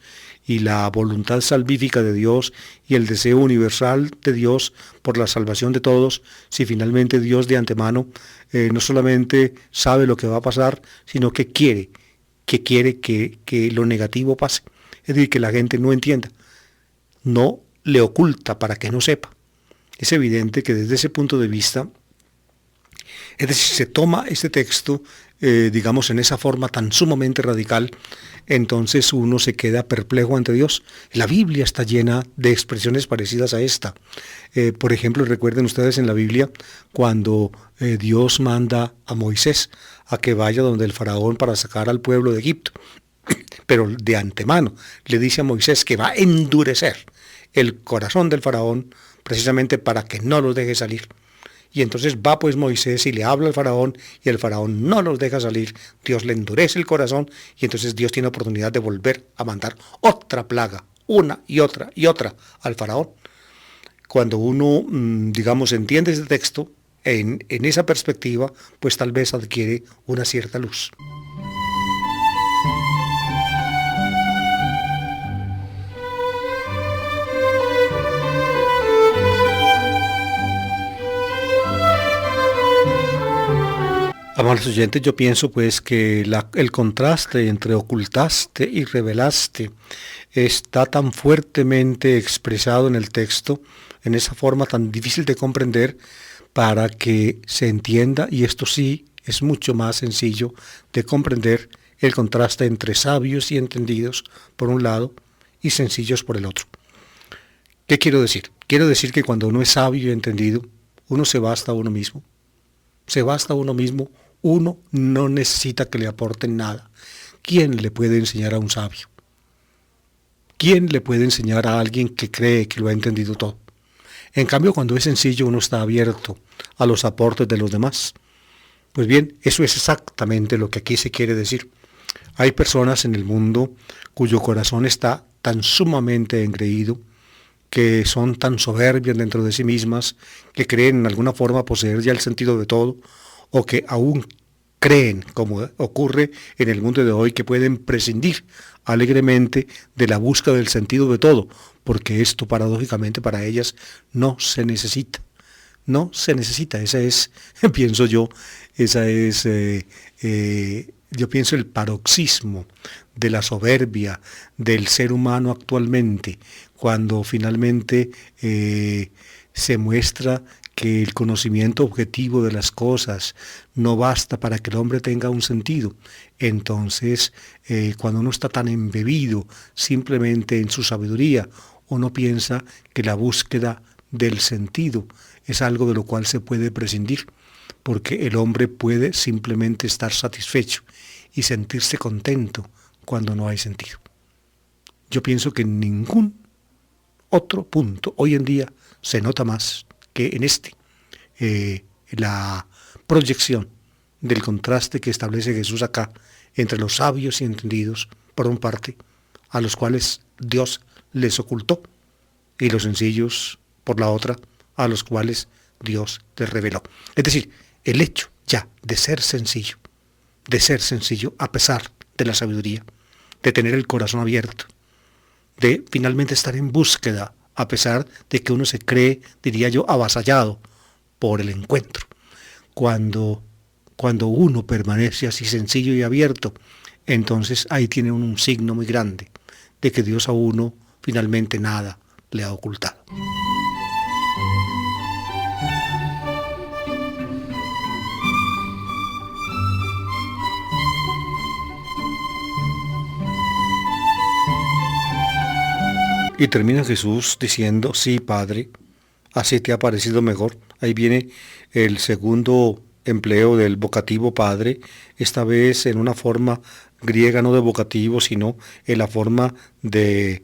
y la voluntad salvífica de Dios y el deseo universal de Dios por la salvación de todos, si finalmente Dios de antemano no solamente sabe lo que va a pasar, sino que quiere que lo negativo pase? Es decir, que la gente no entienda, no le oculta para que no sepa. Es evidente que desde ese punto de vista, es decir, se toma este texto, en esa forma tan sumamente radical, entonces uno se queda perplejo ante Dios. La Biblia está llena de expresiones parecidas a esta. Por ejemplo, recuerden ustedes en la Biblia cuando Dios manda a Moisés a que vaya donde el faraón para sacar al pueblo de Egipto. Pero de antemano le dice a Moisés que va a endurecer el corazón del faraón precisamente para que no los deje salir. Y entonces va pues Moisés y le habla al faraón y el faraón no los deja salir. Dios le endurece el corazón y entonces Dios tiene oportunidad de volver a mandar otra plaga, una y otra al faraón. Cuando uno, entiende este texto en esa perspectiva, pues tal vez adquiere una cierta luz. Amables oyentes, yo pienso pues que el contraste entre ocultaste y revelaste está tan fuertemente expresado en el texto, en esa forma tan difícil de comprender, para que se entienda, y esto sí es mucho más sencillo de comprender, el contraste entre sabios y entendidos por un lado y sencillos por el otro. ¿Qué quiero decir? Quiero decir que cuando uno es sabio y entendido, uno se basta a uno mismo. Se basta a uno mismo. Uno no necesita que le aporten nada. ¿Quién le puede enseñar a un sabio? ¿Quién le puede enseñar a alguien que cree que lo ha entendido todo? En cambio, cuando es sencillo, uno está abierto a los aportes de los demás. Pues bien, eso es exactamente lo que aquí se quiere decir. Hay personas en el mundo cuyo corazón está tan sumamente engreído, que son tan soberbias dentro de sí mismas, que creen en alguna forma poseer ya el sentido de todo, o que aún creen, como ocurre en el mundo de hoy, que pueden prescindir alegremente de la búsqueda del sentido de todo, porque esto paradójicamente para ellas no se necesita. No se necesita, esa es, pienso yo, yo pienso el paroxismo de la soberbia del ser humano actualmente, cuando finalmente se muestra que el conocimiento objetivo de las cosas no basta para que el hombre tenga un sentido. Entonces, cuando uno está tan embebido simplemente en su sabiduría, uno piensa que la búsqueda del sentido es algo de lo cual se puede prescindir, porque el hombre puede simplemente estar satisfecho y sentirse contento cuando no hay sentido. Yo pienso que en ningún otro punto hoy en día se nota más que en la proyección del contraste que establece Jesús acá entre los sabios y entendidos, por una parte, a los cuales Dios les ocultó, y los sencillos, por la otra, a los cuales Dios les reveló. Es decir, el hecho ya de ser sencillo a pesar de la sabiduría, de tener el corazón abierto, de finalmente estar en búsqueda, a pesar de que uno se cree, diría yo, avasallado por el encuentro. Cuando uno permanece así sencillo y abierto, entonces ahí tiene un signo muy grande de que Dios a uno finalmente nada le ha ocultado. Y termina Jesús diciendo, sí, Padre, así te ha parecido mejor. Ahí viene el segundo empleo del vocativo Padre, esta vez en una forma griega, no de vocativo, sino en la forma de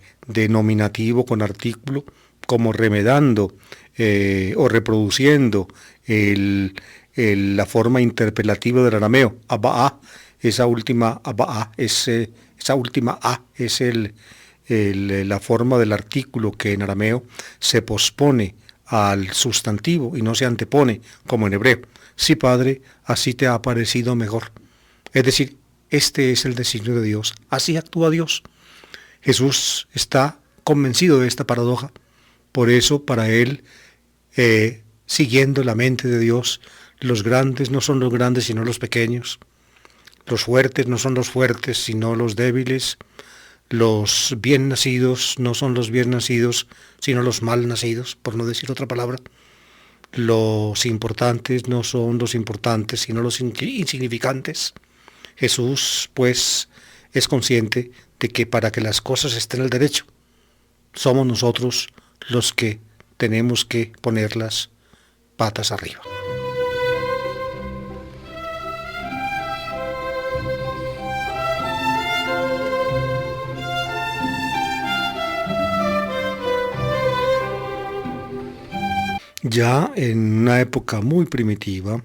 nominativo con artículo, como remedando o reproduciendo el la forma interpelativa del arameo, Abba, esa última Abba, esa última A es la forma del artículo que en arameo se pospone al sustantivo y no se antepone como en hebreo. Sí, Padre, así te ha parecido mejor. Es decir, este es el designio de Dios, así actúa Dios. Jesús está convencido de esta paradoja, por eso para él, siguiendo la mente de Dios, los grandes no son los grandes sino los pequeños, los fuertes no son los fuertes sino los débiles, los bien nacidos no son los bien nacidos sino los mal nacidos, por no decir otra palabra. Los importantes no son los importantes sino los insignificantes. Jesús, pues, es consciente de que para que las cosas estén al derecho, somos nosotros los que tenemos que ponerlas patas arriba. Ya en una época muy primitiva,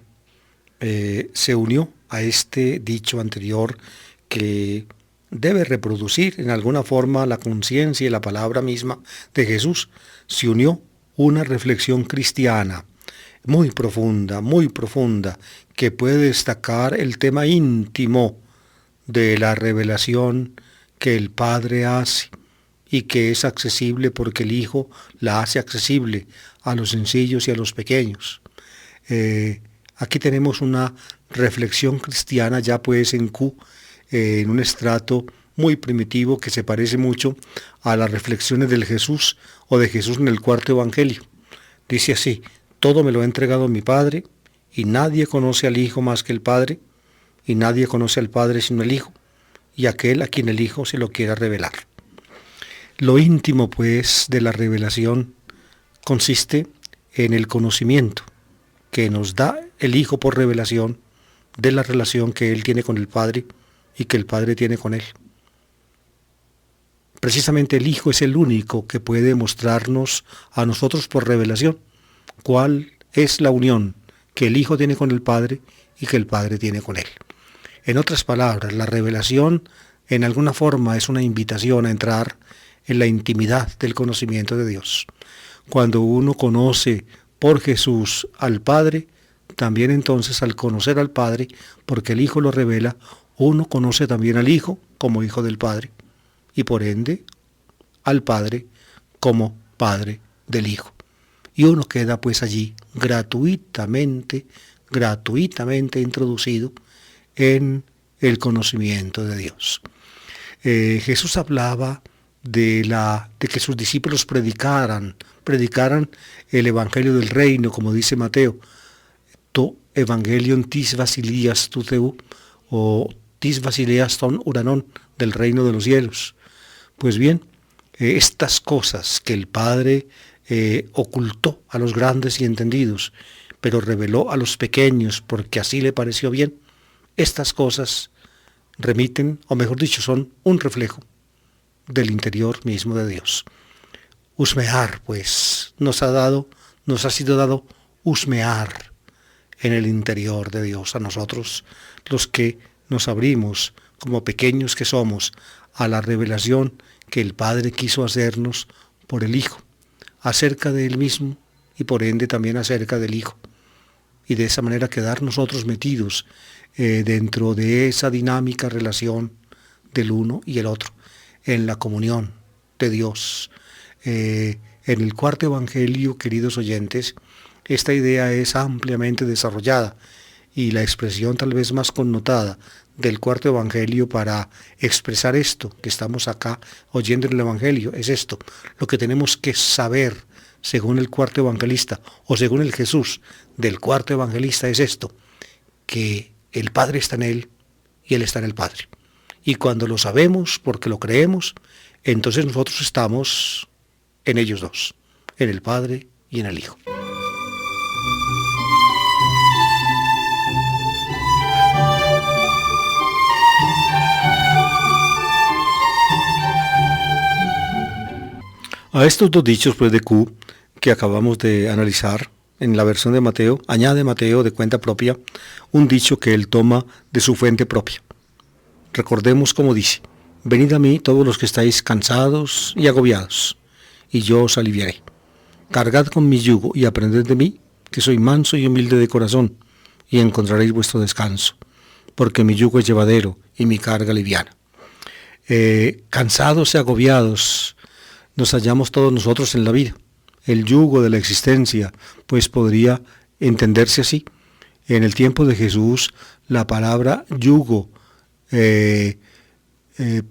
se unió a este dicho anterior que debe reproducir en alguna forma la conciencia y la palabra misma de Jesús. Se unió una reflexión cristiana muy profunda, que puede destacar el tema íntimo de la revelación que el Padre hace y que es accesible porque el Hijo la hace accesible a los sencillos y a los pequeños. Aquí tenemos una reflexión cristiana ya pues en Q, en un estrato muy primitivo que se parece mucho a las reflexiones del Jesús o de Jesús en el cuarto evangelio. Dice así: todo me lo ha entregado mi Padre, y nadie conoce al Hijo más que el Padre, y nadie conoce al Padre sino el Hijo, y aquel a quien el Hijo se lo quiera revelar. Lo íntimo, pues, de la revelación consiste en el conocimiento que nos da el Hijo por revelación de la relación que Él tiene con el Padre y que el Padre tiene con Él. Precisamente el Hijo es el único que puede mostrarnos a nosotros por revelación cuál es la unión que el Hijo tiene con el Padre y que el Padre tiene con Él. En otras palabras, la revelación en alguna forma es una invitación a entrar en la intimidad del conocimiento de Dios. Cuando uno conoce por Jesús al Padre, también entonces al conocer al Padre, porque el Hijo lo revela, uno conoce también al Hijo como Hijo del Padre, y por ende al Padre como Padre del Hijo. Y uno queda pues allí gratuitamente introducido en el conocimiento de Dios. Jesús hablaba de que sus discípulos predicaran el Evangelio del Reino, como dice Mateo, to Evangelion tis vasilias tu theu, o tis vasilias ton uranon, del reino de los cielos. Pues bien, estas cosas que el Padre ocultó a los grandes y entendidos, pero reveló a los pequeños porque así le pareció bien, estas cosas remiten, o mejor dicho, son un reflejo del interior mismo de Dios. Husmear, pues, nos ha sido dado husmear en el interior de Dios, a nosotros, los que nos abrimos, como pequeños que somos, a la revelación que el Padre quiso hacernos por el Hijo, acerca de Él mismo y por ende también acerca del Hijo. Y de esa manera quedar nosotros metidos dentro de esa dinámica relación del uno y el otro, en la comunión de Dios. En el cuarto evangelio, queridos oyentes, esta idea es ampliamente desarrollada y la expresión tal vez más connotada del cuarto evangelio para expresar esto que estamos acá oyendo en el evangelio es esto: lo que tenemos que saber según el cuarto evangelista o según el Jesús del cuarto evangelista es esto, que el Padre está en Él y Él está en el Padre. Y cuando lo sabemos porque lo creemos, entonces nosotros estamos en ellos dos, en el Padre y en el Hijo. A estos dos dichos pues de Q que acabamos de analizar, en la versión de Mateo, añade Mateo de cuenta propia un dicho que él toma de su fuente propia. Recordemos cómo dice: venid a mí todos los que estáis cansados y agobiados, y yo os aliviaré. Cargad con mi yugo y aprended de mí, que soy manso y humilde de corazón, y encontraréis vuestro descanso, porque mi yugo es llevadero y mi carga liviana. Cansados y agobiados nos hallamos todos nosotros en la vida. El yugo de la existencia, pues podría entenderse así. En el tiempo de Jesús, la palabra yugo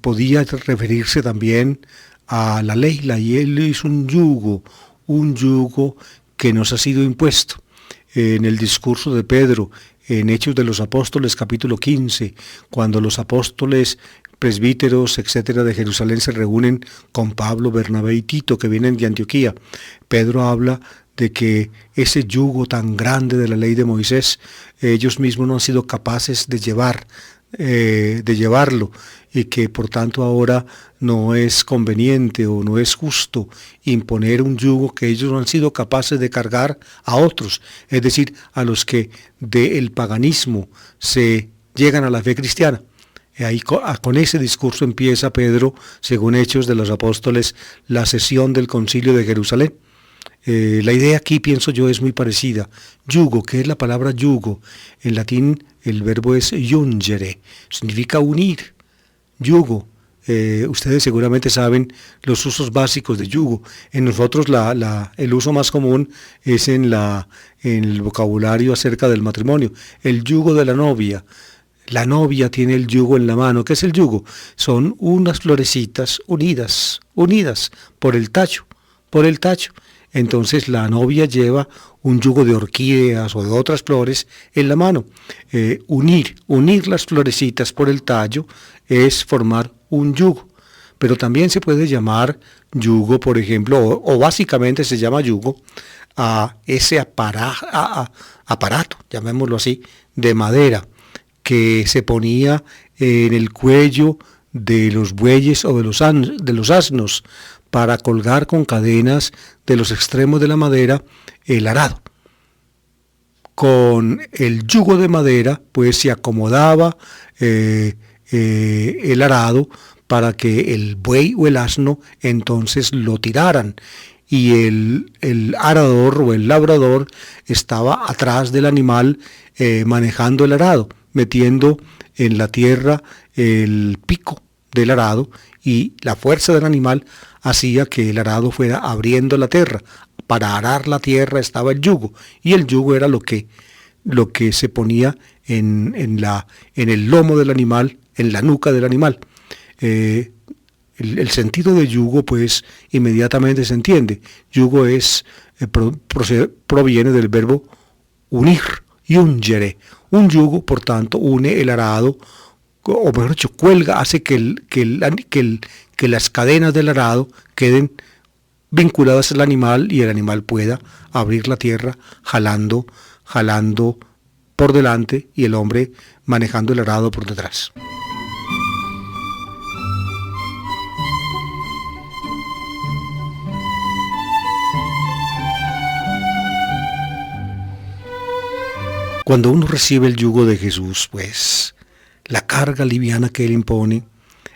podía referirse también a la ley. La ley es un yugo que nos ha sido impuesto. En el discurso de Pedro, en Hechos de los Apóstoles, capítulo 15, cuando los apóstoles, presbíteros, etcétera, de Jerusalén se reúnen con Pablo, Bernabé y Tito, que vienen de Antioquía, Pedro habla de que ese yugo tan grande de la ley de Moisés, ellos mismos no han sido capaces de llevarlo, y que por tanto ahora no es conveniente o no es justo imponer un yugo que ellos no han sido capaces de cargar a otros, es decir, a los que del paganismo se llegan a la fe cristiana. Ahí con ese discurso empieza Pedro, según Hechos de los Apóstoles, la sesión del Concilio de Jerusalén. La idea aquí, pienso yo, es muy parecida. Yugo, ¿qué es la palabra yugo? En latín el verbo es jungere, significa unir. Yugo, ustedes seguramente saben los usos básicos de yugo. En nosotros el uso más común es en el vocabulario acerca del matrimonio. El yugo de la novia. La novia tiene el yugo en la mano. ¿Qué es el yugo? Son unas florecitas unidas por el tacho. Entonces la novia lleva un yugo de orquídeas o de otras flores en la mano. Unir las florecitas por el tallo es formar un yugo. Pero también se puede llamar yugo, por ejemplo, o básicamente se llama yugo a ese aparato, llamémoslo así, de madera, que se ponía en el cuello de los bueyes o de los asnos para colgar con cadenas de los extremos de la madera el arado. Con el yugo de madera, pues se acomodaba el arado para que el buey o el asno entonces lo tiraran, y el arador o el labrador estaba atrás del animal manejando el arado, metiendo en la tierra el pico del arado, y la fuerza del animal hacía que el arado fuera abriendo la tierra. Para arar la tierra estaba el yugo, y el yugo era lo que se ponía en el lomo del animal, en la nuca del animal. El sentido de yugo, pues, inmediatamente se entiende. Yugo proviene del verbo unir, yungere. Un yugo, por tanto, une el arado, o mejor dicho, cuelga, hace que las cadenas del arado queden vinculadas al animal, y el animal pueda abrir la tierra jalando por delante, y el hombre manejando el arado por detrás. Cuando uno recibe el yugo de Jesús, pues la carga liviana que Él impone,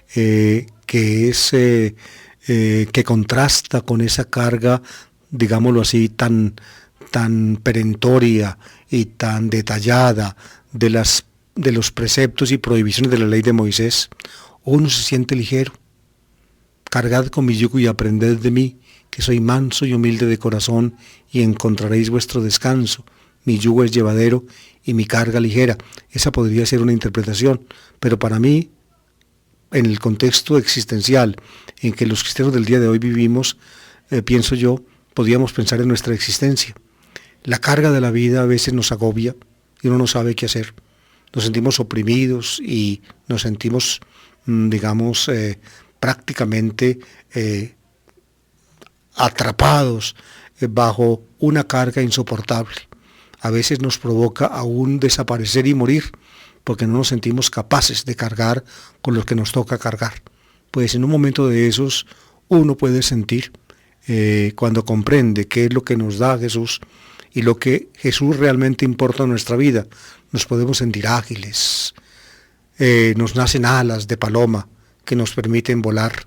que contrasta con esa carga, digámoslo así, tan perentoria y tan detallada de los preceptos y prohibiciones de la ley de Moisés, uno se siente ligero. Cargad con mi yugo y aprended de mí, que soy manso y humilde de corazón, y encontraréis vuestro descanso. Mi yugo es llevadero y mi carga ligera. Esa podría ser una interpretación, pero para mí, en el contexto existencial en que los cristianos del día de hoy vivimos, pienso yo, podríamos pensar en nuestra existencia. La carga de la vida a veces nos agobia y uno no sabe qué hacer. Nos sentimos oprimidos y nos sentimos, prácticamente atrapados bajo una carga insoportable. A veces nos provoca aún desaparecer y morir, porque no nos sentimos capaces de cargar con lo que nos toca cargar. Pues en un momento de esos uno puede sentir, cuando comprende qué es lo que nos da Jesús y lo que Jesús realmente importa en nuestra vida, nos podemos sentir ágiles, nos nacen alas de paloma que nos permiten volar,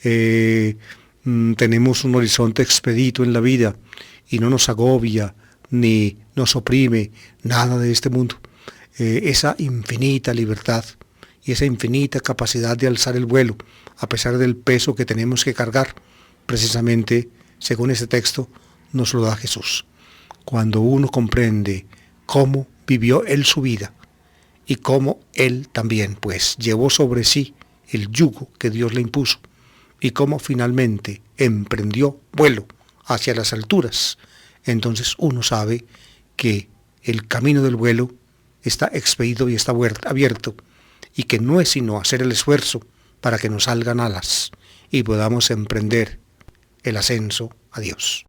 tenemos un horizonte expedito en la vida y no nos agobia ni nos oprime nada de este mundo. Esa infinita libertad y esa infinita capacidad de alzar el vuelo, a pesar del peso que tenemos que cargar, precisamente, según este texto, nos lo da Jesús. Cuando uno comprende cómo vivió Él su vida y cómo Él también, pues, llevó sobre sí el yugo que Dios le impuso y cómo finalmente emprendió vuelo hacia las alturas, entonces uno sabe que el camino del vuelo está expedido y está abierto, y que no es sino hacer el esfuerzo para que nos salgan alas y podamos emprender el ascenso a Dios.